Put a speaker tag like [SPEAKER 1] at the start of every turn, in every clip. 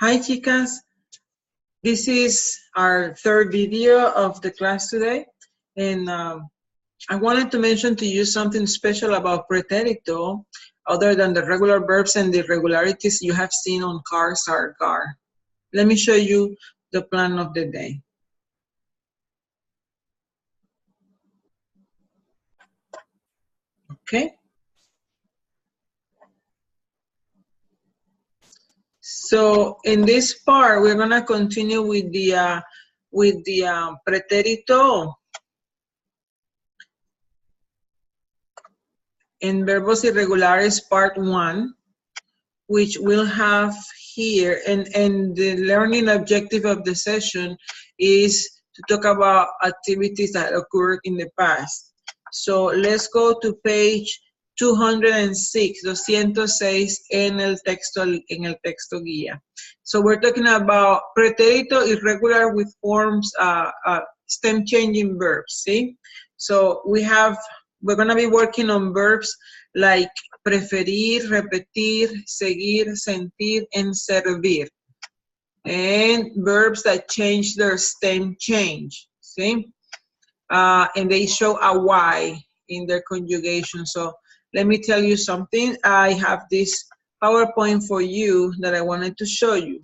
[SPEAKER 1] Hi, chicas. This is our third video of the class today. And I wanted to mention to you something special about Preterito, other than the regular verbs and the irregularities you have seen on cars or car. Let me show you the plan of the day. Okay. So in this part, we're gonna continue with the Preterito in verbos irregulares part 1, which we'll have here, and the learning objective of the session is to talk about activities that occurred in the past. So let's go to page 206, 206 en el texto guía. So we're talking about pretérito irregular with forms, stem changing verbs, see? So we're gonna be working on verbs like preferir, repetir, seguir, sentir, and servir. And verbs that change their stem change, see? And they show a Y in their conjugation. So let me tell you something. I have this PowerPoint for you that I wanted to show you.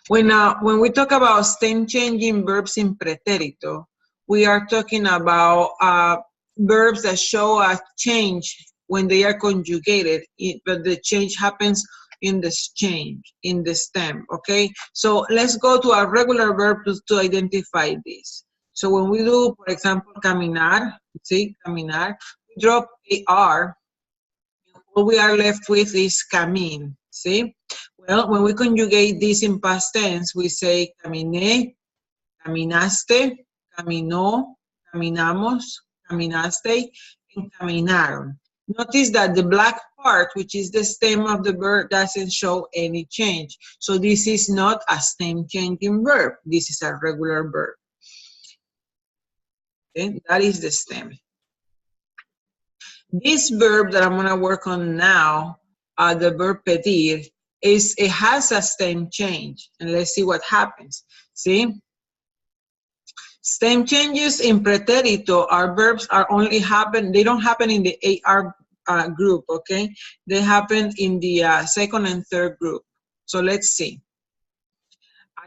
[SPEAKER 1] When we talk about stem changing verbs in pretérito, we are talking about verbs that show a change when they are conjugated, but the change happens in the stem, okay? So let's go to a regular verb to identify this. So when we do, for example, caminar, see, caminar, we drop AR, all we are left with is camin, see? Well, when we conjugate this in past tense, we say caminé, caminaste, caminó, caminamos, caminaste, and caminaron. Notice that the black part, which is the stem of the verb, doesn't show any change. So this is not a stem changing verb. This is a regular verb. Okay, that is the stem. This verb that I'm going to work on now, the verb pedir, it has a stem change. And let's see what happens. See? Stem changes in pretérito, our verbs they don't happen in the AR group, okay? They happen in the second and third group. So let's see.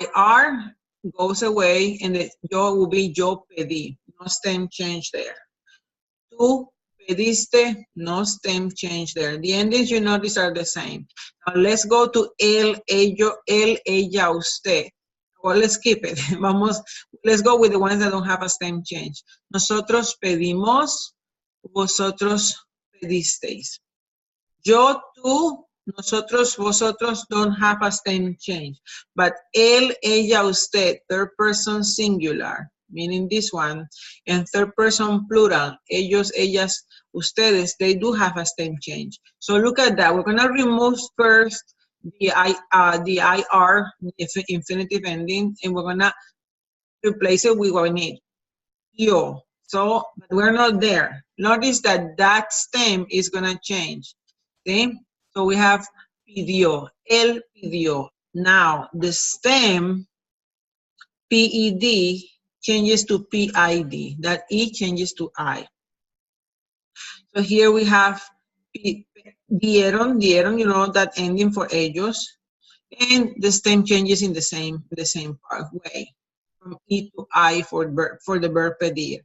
[SPEAKER 1] IR goes away and the yo will be yo pedí, no stem change there. Tú pediste, no stem change there. The endings you notice are the same. Now let's go to él, ello, él, ella, usted. Well, let's skip it. Let's go with the ones that don't have a stem change. Nosotros pedimos, vosotros pedisteis. Yo, tú, nosotros, vosotros don't have a stem change. But él, ella, usted, third person singular, meaning this one, and third person plural, ellos, ellas, ustedes, they do have a stem change. So look at that. We're going to remove first the IR, the infinitive ending, and we're going to replace it with what we need, yo. So we're not there. Notice that that stem is going to change. Okay? So we have pidió, él pidió. Now the stem, PED, changes to PID. That E changes to I. So here we have dieron, you know, that ending for ellos. And the stem changes in the same way, from E to I for the verb pedir.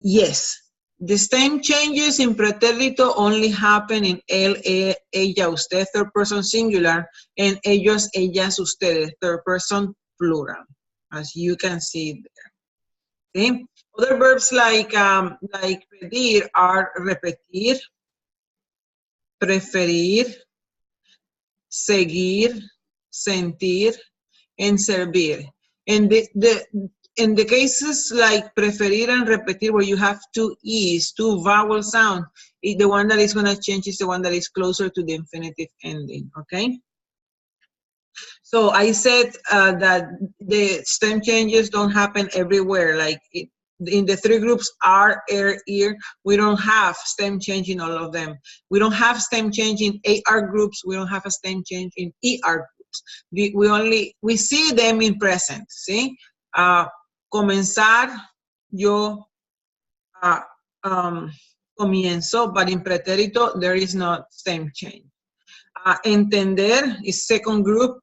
[SPEAKER 1] Yes, the stem changes in pretérito only happen in él, ella, usted, third person singular, and ellos, ellas, ustedes, third person plural, as you can see there. Okay. Other verbs like pedir are repetir, preferir, seguir, sentir, and servir. And in the cases like preferir and repetir, where you have two E's, two vowel sounds, the one that is going to change is the one that is closer to the infinitive ending, okay? So I said that the stem changes don't happen everywhere, like in the three groups, are, ear, we don't have stem change in all of them. We don't have stem change in AR groups. We don't have a stem change in ER groups. We see them in present, see? Comenzar, yo comienzo, but in pretérito, there is no stem change. Entender is second group.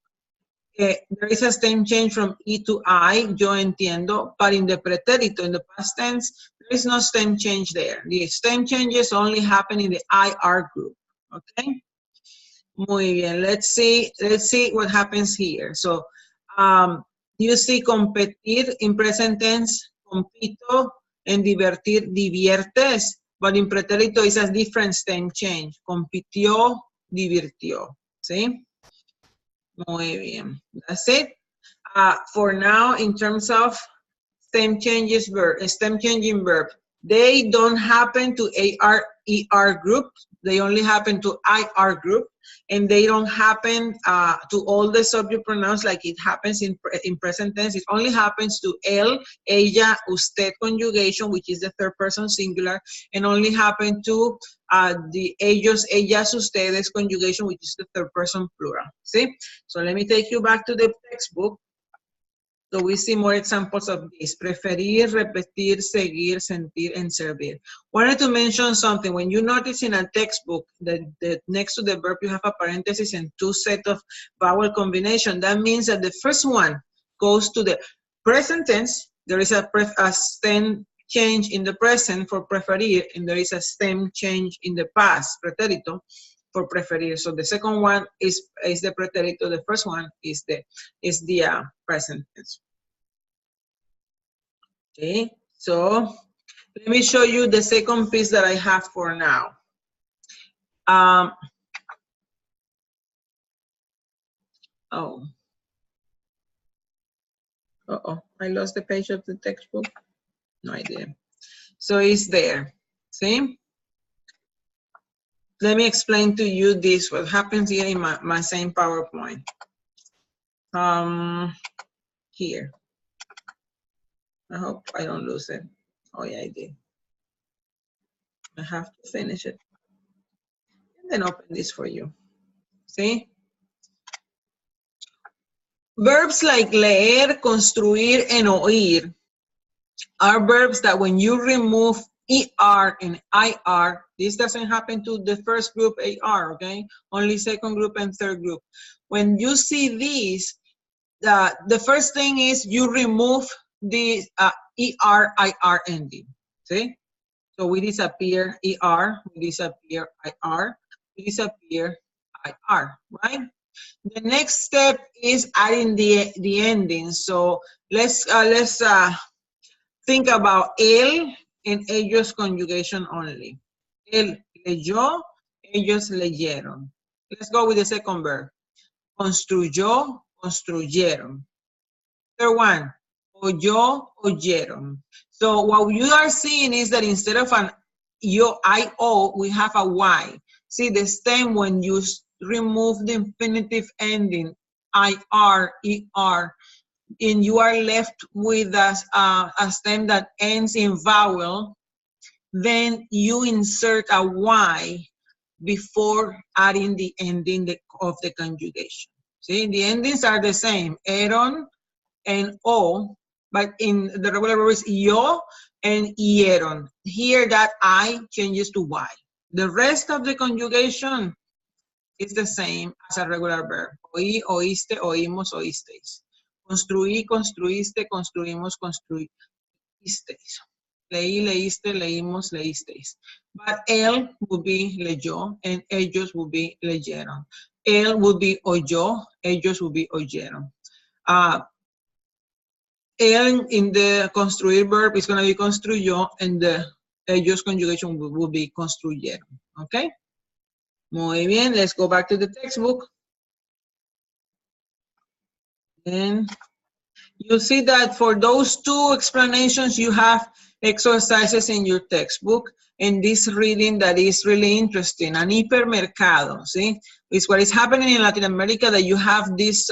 [SPEAKER 1] There is a stem change from E to I, yo entiendo, but in the pretérito, in the past tense, there is no stem change there. The stem changes only happen in the IR group, okay? Muy bien, let's see what happens here. So, you see competir in present tense, compito, and divertir, diviertes, but in pretérito is a different stem change. Compitió, divirtió, ¿sí? Muy bien, that's it. For now, in terms of stem changing verb, they don't happen to AR, ER group. They only happen to IR group, and they don't happen to all the subject pronouns like it happens in present tense. It only happens to él, ella, usted conjugation, which is the third person singular, and only happen to the ellos, ellas, ustedes conjugation, which is the third person plural. See? So let me take you back to the textbook. So we see more examples of this. Preferir, repetir, seguir, sentir, and servir. Wanted to mention something. When you notice in a textbook that next to the verb you have a parenthesis and two set of vowel combination, that means that the first one goes to the present tense. There is a stem change in the present for preferir, and there is a stem change in the past, pretérito, for preferir. So the second one is the pretérito. The first one is the present tense. Okay, so let me show you the second piece that I have for now. I lost the page of the textbook. No idea. So it's there. See? Let me explain to you this, what happens here in my same PowerPoint. Here. I hope I don't lose it. Oh yeah, I did. I have to finish it. And then open this for you. See? Verbs like leer, construir, and oír are verbs that when you remove ER and IR, this doesn't happen to the first group AR, okay? Only second group and third group. When you see these, the first thing is you remove the ER, IR ending, see? So we disappear ER, we disappear IR, we disappear IR, right? The next step is adding the ending. So let's think about él and ellos conjugation only. Él leyó, ellos leyeron. Let's go with the second verb. Construyó, construyeron. Third one, oyó, oyeron. So what you are seeing is that instead of an I-O, we have a Y. See the stem when you remove the infinitive ending, IR, ER, and you are left with a stem that ends in vowel, then you insert a Y before adding the ending of the conjugation. See, the endings are the same, eron and o, but in the regular verb is yo and hieron. Here that I changes to Y. The rest of the conjugation is the same as a regular verb. Oí, oíste, oímos, oísteis. Construí, construiste, construimos, construisteis. Leí, leíste, leímos, leísteis. But él would be leyó and ellos would be leyeron. Él would be oyó, ellos would be oyeron. Él in the construir verb is going to be construyó and the ellos conjugation will be construyeron. Okay? Muy bien, let's go back to the textbook. And you see that for those two explanations, you have exercises in your textbook and this reading that is really interesting. An hipermercado, see? It's what is happening in Latin America that you have this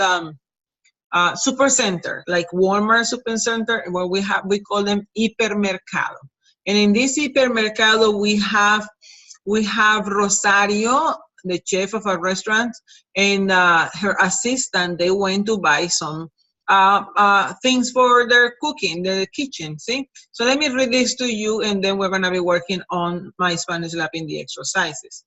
[SPEAKER 1] supercenter, like Walmart supercenter, where we call them hipermercado. And in this hipermercado, we have Rosario, the chef of a restaurant, and her assistant. They went to buy some things for their cooking, the kitchen, see? So let me read this to you, and then we're going to be working on my Spanish Lab in the exercises.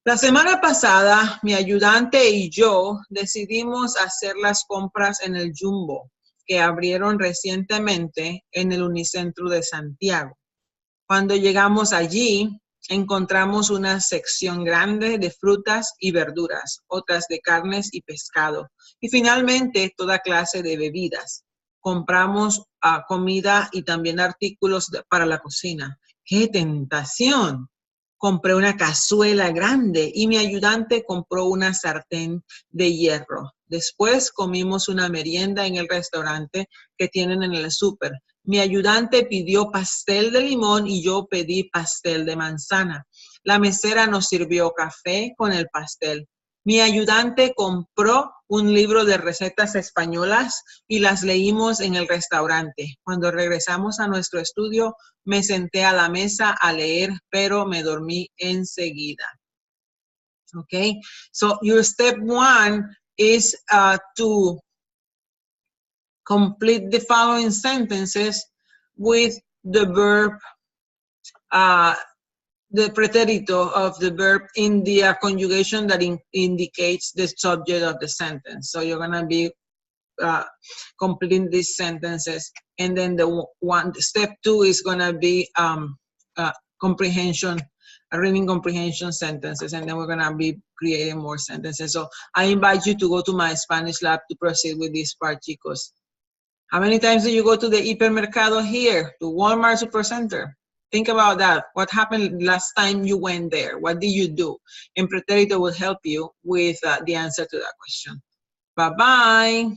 [SPEAKER 1] La semana pasada, mi ayudante y yo decidimos hacer las compras en el Jumbo, que abrieron recientemente en el Unicentro de Santiago. Cuando llegamos allí, encontramos una sección grande de frutas y verduras, otras de carnes y pescado, y finalmente toda clase de bebidas. Compramos comida y también artículos para la cocina. ¡Qué tentación! Compré una cazuela grande y mi ayudante compró una sartén de hierro. Después comimos una merienda en el restaurante que tienen en el súper. Mi ayudante pidió pastel de limón y yo pedí pastel de manzana. La mesera nos sirvió café con el pastel. Mi ayudante compró un libro de recetas españolas y las leímos en el restaurante. Cuando regresamos a nuestro estudio, me senté a la mesa a leer, pero me dormí enseguida. Okay, so your step one is to complete the following sentences with the verb, the preterito of the verb in the conjugation that indicates the subject of the sentence. So you're going to be completing these sentences. And then step two is going to be comprehension, reading comprehension sentences. And then we're going to be creating more sentences. So I invite you to go to my Spanish Lab to proceed with this part, chicos. How many times do you go to the hipermercado here, to Walmart Supercenter? Think about that. What happened last time you went there? What did you do? And Preterito will help you with the answer to that question. Bye-bye.